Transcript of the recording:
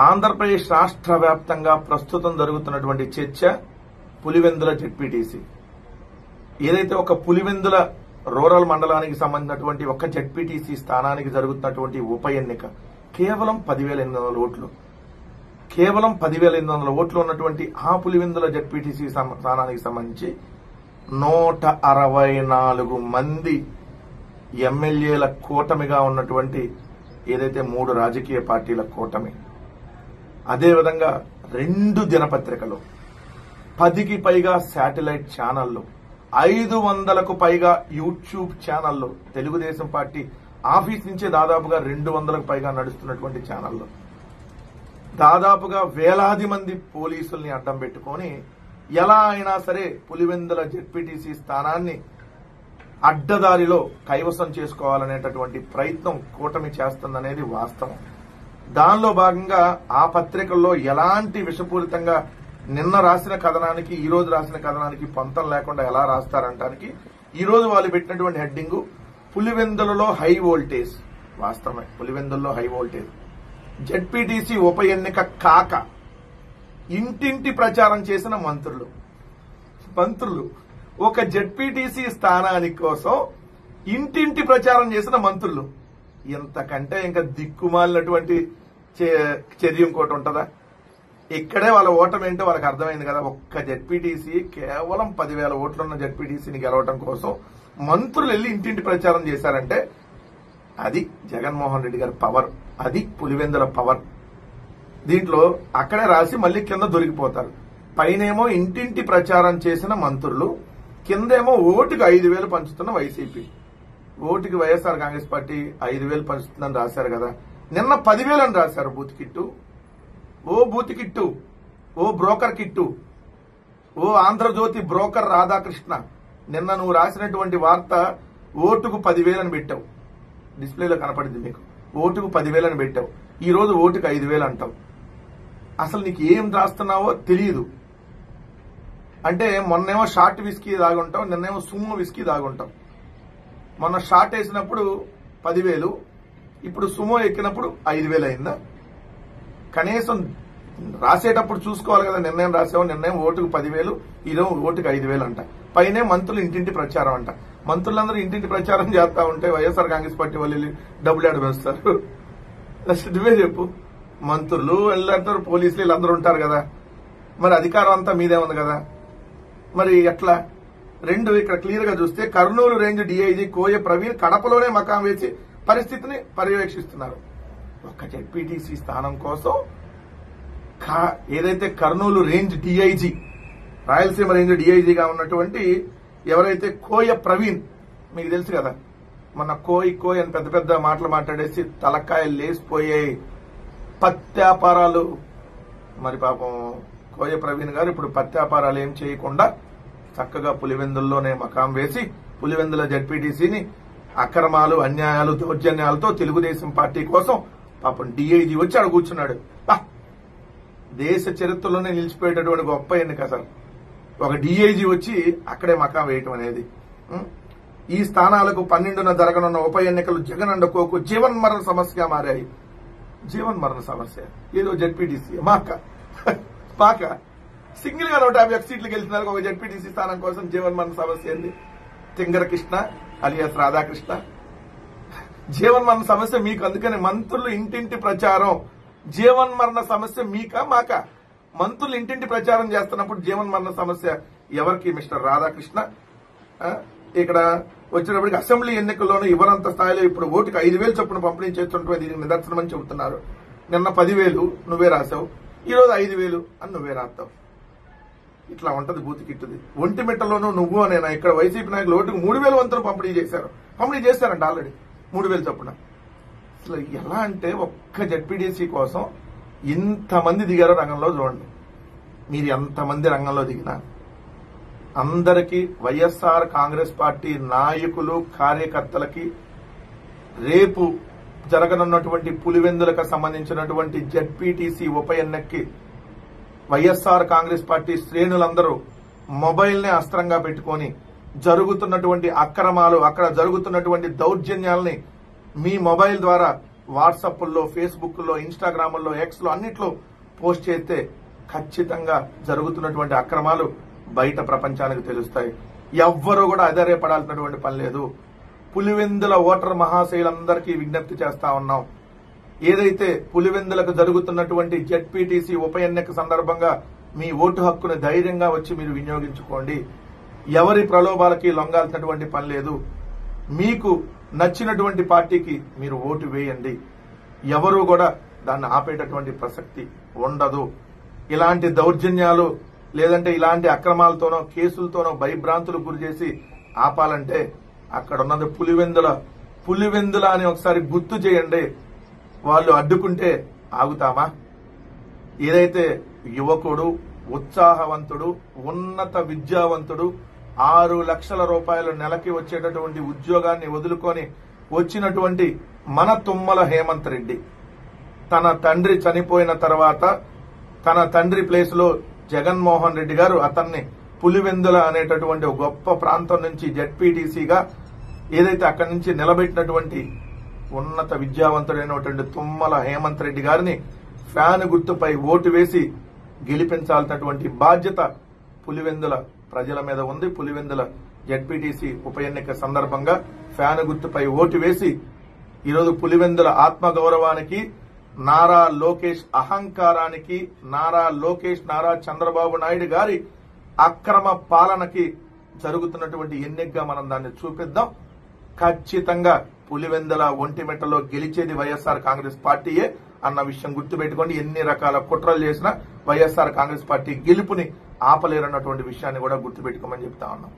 ఆంధ్రప్రదేశ్ రాష్ట్ర వ్యాప్తంగా ప్రస్తుతం జరుగుతున్నటువంటి చర్చ పులివెందుల జెడ్పీటీసీ. ఏదైతే ఒక పులివెందుల రూరల్ మండలానికి సంబంధించినటువంటి ఒక జెడ్పీటీసీ స్థానానికి జరుగుతున్నటువంటి ఉప ఎన్నిక కేవలం 10,800 ఓట్లు. కేవలం 10,800 ఓట్లు ఉన్నటువంటి ఆ పులివెందుల జెడ్పీటీసీ స్థానానికి సంబంధించి 164 మంది ఎమ్మెల్యేల కూటమిగా ఉన్నటువంటి ఏదైతే 3 రాజకీయ పార్టీల కూటమి, అదేవిధంగా 2 దినపత్రికలు, 10కి పైగా శాటిలైట్ ఛానళ్లు, 500కు పైగా యూట్యూబ్ ఛానళ్లు, తెలుగుదేశం పార్టీ ఆఫీస్ నుంచే దాదాపుగా 200కు పైగా నడుస్తున్నటువంటి ఛానళ్లు, దాదాపుగా వేలాది మంది పోలీసుల్ని అడ్డం పెట్టుకొని ఎలా అయినా సరే పులివెందుల జెడ్పీటీసీ స్థానాన్ని అడ్డదారిలో కైవసం చేసుకోవాలనేటటువంటి ప్రయత్నం కూటమి చేస్తుందనేది వాస్తవం. దానిలో భాగంగా ఆ పత్రికల్లో ఎలాంటి విషపూరితంగా నిన్న రాసిన కథనానికి ఈ రోజు రాసిన కథనానికి పొంతం లేకుండా ఎలా రాస్తారంటానికి ఈ రోజు వాళ్ళు పెట్టినటువంటి హెడ్డింగ్ పులివెందులలో హై వోల్టేజ్. వాస్తవమే, పులివెందుల్లో హై వోల్టేజ్. జెడ్పీటీసీ ఉప ఎన్నిక కాక ఇంటింటి ప్రచారం చేసిన మంత్రులు ఒక జెడ్పీటీసీ స్థానానికి కోసం ఇంటింటి ప్రచారం చేసిన మంత్రులు. ఇంతకంటే ఇంకా దిక్కుమాలినటువంటి చర్య ఇంకోటి ఉంటుందా? ఇక్కడే వాళ్ళ ఓటమి ఏంటో వాళ్ళకి అర్థమైంది కదా. ఒక్క జెడ్పీటీసీ కేవలం 10,000 ఓట్లున్న జెడ్పీటీసీని గెలవడం కోసం మంత్రులు వెళ్లి ఇంటింటి ప్రచారం చేశారంటే అది జగన్మోహన్ రెడ్డి గారి పవర్, అది పులివెందుల పవర్. దీంట్లో అక్కడే రాసి మళ్లీ కింద దొరికిపోతారు. పైనేమో ఇంటింటి ప్రచారం చేసిన మంత్రులు, కిందేమో ఓటుకు 5,000 పంచుతున్న వైసీపీ. ఓటుకి వైఎస్ఆర్ కాంగ్రెస్ పార్టీ 5,000 పంచుతుందని రాశారు కదా, నిన్న 10,000 అని రాశారు. బూత్ కిట్టు, ఓ బూత్ కిట్టు, ఓ బ్రోకర్ కిట్టు, ఓ ఆంధ్రజ్యోతి బ్రోకర్ రాధాకృష్ణ, నిన్న నువ్వు రాసినటువంటి వార్త ఓటుకు 10,000 అని పెట్టావు. డిస్ప్లేలో కనపడింది మీకు. ఓటుకు 10,000 అని పెట్టావు. ఈ రోజు ఓటుకు 5,000 అంటావు. అసలు నీకు ఏం రాస్తున్నావో తెలియదు. అంటే మొన్నేమో షార్ట్ విస్కీ దాగుంటావు, నిన్నేమో సుమ్ము విస్కీ దాగుంటావు. మొన్న షార్ట్ వేసినప్పుడు 10,000, ఇప్పుడు సుమో ఎక్కినప్పుడు 5,000 అయిందా? కనీసం రాసేటప్పుడు చూసుకోవాలి కదా. నిర్ణయం రాసావు, నిర్ణయం ఓటుకు 10,000, ఈరోజు ఓటుకు 5,000 అంట. పైనే మంత్రులు ఇంటింటి ప్రచారం అంట. మంత్రులందరూ ఇంటింటి ప్రచారం చేస్తా ఉంటే వైఎస్ఆర్ కాంగ్రెస్ పార్టీ వాళ్ళు డబ్బులు ఆడ వేస్తారు. నువ్వే చెప్పు. మంత్రులు వెళ్ళారు, పోలీసులు వీళ్ళందరూ ఉంటారు కదా, మరి అధికారం అంతా మీదే ఉంది కదా, మరి ఎట్లా? 2 ఇక్కడ క్లియర్ గా చూస్తే కర్నూలు రేంజ్ డీఐజీ కోయ ప్రవీణ్ కడపలోనే మకాం వేసి పరిస్థితిని పర్యవేక్షిస్తున్నారు. ఒక జెడ్పీటీసీ స్థానం కోసం ఏదైతే Kurnool range DIG, Rayalaseema range డీఐజీగా ఉన్నటువంటి ఎవరైతే కోయ ప్రవీణ్, మీకు తెలుసు కదా, మన కోయ్ అని పెద్ద పెద్ద మాటలు మాట్లాడేసి తలకాయలు లేసిపోయాయి పత్యాపారాలు. మరి పాపం కోయ ప్రవీణ్ గారు ఇప్పుడు పత్యాపారాలు ఏం చేయకుండా చక్కగా పులివెందుల్లోనే మకాం వేసి పులివెందుల జెడ్పీటీసీని అక్రమాలు, అన్యాయాలు, దౌర్జన్యాలతో తెలుగుదేశం పార్టీ కోసం పాపం డీఐజీ వచ్చి అక్కడ కూర్చున్నాడు. దేశ చరిత్రలోనే నిలిచిపోయేటటువంటి గొప్ప ఎన్నిక అసలు. ఒక డీఐజీ వచ్చి అక్కడే మకాం వేయటం అనేది. ఈ స్థానాలకు 12న జరగనున్న ఉప ఎన్నికలు జగన్ అండ్ కోకు జీవన్మరణ సమస్యగా మారాయి. జీవన్మరణ సమస్య ఏదో జెడ్పీటీసీ మాక సింగిల్ గా 151 సీట్లు గెలిచినారు. ఒక జెడ్పీటీసీ స్థానం కోసం జీవన్మరణ సమస్య ఏంది? తింగర కృష్ణ అలియాస్ రాధాకృష్ణ. జీవన్మరణ సమస్య మీకు, అందుకని మంత్రులు ఇంటింటి ప్రచారం. జీవన్మరణ సమస్య మీకా మాకా? మంత్రులు ఇంటింటి ప్రచారం చేస్తున్నప్పుడు జీవన్మరణ సమస్య ఎవరికి? మిస్టర్ రాధాకృష్ణ. ఇక్కడ వచ్చినప్పటికి అసెంబ్లీ ఎన్నికల్లోనూ ఇవ్వనంత స్థాయిలో ఇప్పుడు ఓటుకు 5,000 చొప్పున పంపిణీ చేస్తుంటే దీనికి నిదర్శనమని చెబుతున్నారు. నిన్న 10,000 నువ్వే రాసావు, ఈ రోజు 5,000 అని నువ్వే రాస్తావు. ఇట్లా ఉంటది బూత్ కిట్టుది. ఒంటిమిట్టలోనూ నువ్వు అనేనా ఇక్కడ వైసీపీ నాయకులు ఓటుకు 3,000 వంతులు పంపిణీ చేశారంట ఆల్రెడీ 3,000 చొప్పున. అసలు ఎలా అంటే ఒక్క జెడ్పీటీసీ కోసం ఇంతమంది దిగారో రంగంలో చూడండి. మీరు ఎంతమంది రంగంలో దిగినా అందరికీ వైఎస్ఆర్ కాంగ్రెస్ పార్టీ నాయకులు, కార్యకర్తలకి రేపు జరగనున్నటువంటి పులివెందులకు సంబంధించినటువంటి జెడ్పీటీసీ ఉప ఎన్నికకి వైఎస్ఆర్ కాంగ్రెస్ పార్టీ శ్రేణులందరూ మొబైల్ ని అస్త్రంగా పెట్టుకొని జరుగుతున్నటువంటి అక్రమాలు, అక్కడ జరుగుతున్నటువంటి దౌర్జన్యాల్ని మీ మొబైల్ ద్వారా వాట్సాప్ల్లో, ఫేస్బుక్లో, ఇన్స్టాగ్రామ్లో, ఎక్స్లో అన్నిట్లో పోస్ట్ చేస్తే ఖచ్చితంగా జరుగుతున్నటువంటి అక్రమాలు బయట ప్రపంచానికి తెలుస్తాయి. ఎవ్వరూ కూడా అధైర్యపడాల్సినటువంటి పని లేదు. పులివెందుల ఓటర్ మహాశయులందరికీ విజ్ఞప్తి చేస్తా ఉన్నాం. ఏదైతే పులివెందులకు జరుగుతున్నటువంటి జెడ్పీటీసీ ఉప ఎన్నిక సందర్భంగా మీ ఓటు హక్కును ధైర్యంగా వచ్చి మీరు వినియోగించుకోండి. ఎవరి ప్రలోభాలకి లొంగాల్సినటువంటి పని లేదు. మీకు నచ్చినటువంటి పార్టీకి మీరు ఓటు వేయండి. ఎవరు కూడా దాన్ని ఆపేటటువంటి ప్రసక్తి ఉండదు. ఇలాంటి దౌర్జన్యాలు లేదంటే ఇలాంటి అక్రమాలతోనో కేసులతోనో భయభ్రాంతులు గురి చేసి ఆపాలంటే అక్కడ ఉన్నది పులివెందుల అని ఒకసారి గుర్తు చేయండి. వాళ్ళు అడ్డుకుంటే ఆగుతామా? ఏదైతే యువకుడు, ఉత్సాహవంతుడు, ఉన్నత విద్యావంతుడు 6 లక్షల రూపాయలు నెలకి వచ్చేటటువంటి ఉద్యోగాన్ని వదులుకొని వచ్చినటువంటి మన తుమ్మల హేమంత్ రెడ్డి తన తండ్రి చనిపోయిన తర్వాత తన తండ్రి ప్లేస్ లో జగన్మోహన్ రెడ్డి గారు అతన్ని పులివెందుల అనేటటువంటి గొప్ప ప్రాంతం నుంచి జెడ్పీటీసీగా ఏదైతే అక్కడి నుంచి నిలబెట్టినటువంటి ఉన్నత విద్యావంతుడైనటువంటి తుమ్మల హేమంత్ రెడ్డి గారిని ఫ్యాన్ గుర్తుపై ఓటు వేసి గెలిపించాల్సినటువంటి బాధ్యత పులివెందుల ప్రజల మీద ఉంది. పులివెందుల జెడ్పీటీసీ ఉప ఎన్నిక సందర్భంగా ఫ్యాన్ గుర్తుపై ఓటు వేసి ఈరోజు పులివెందుల ఆత్మగౌరవానికి, నారా లోకేష్ అహంకారానికి, నారా చంద్రబాబు నాయుడు గారి అక్రమ పాలనకి జరుగుతున్నటువంటి ఎన్నికగా మనం దాన్ని చూపిద్దాం. ఖచ్చితంగా పులివెందుల ఒంటిమిట్టలో గెలిచేది వైఎస్ఆర్ కాంగ్రెస్ పార్టీయే అన్న విషయం గుర్తుపెట్టుకోండి. ఎన్ని రకాల కుట్రలు చేసినా వైఎస్ఆర్ కాంగ్రెస్ పార్టీ గెలుపుని ఆపలేరన్నటువంటి విషయాన్ని కూడా గుర్తుపెట్టుకోమని చెప్తా ఉన్నాం.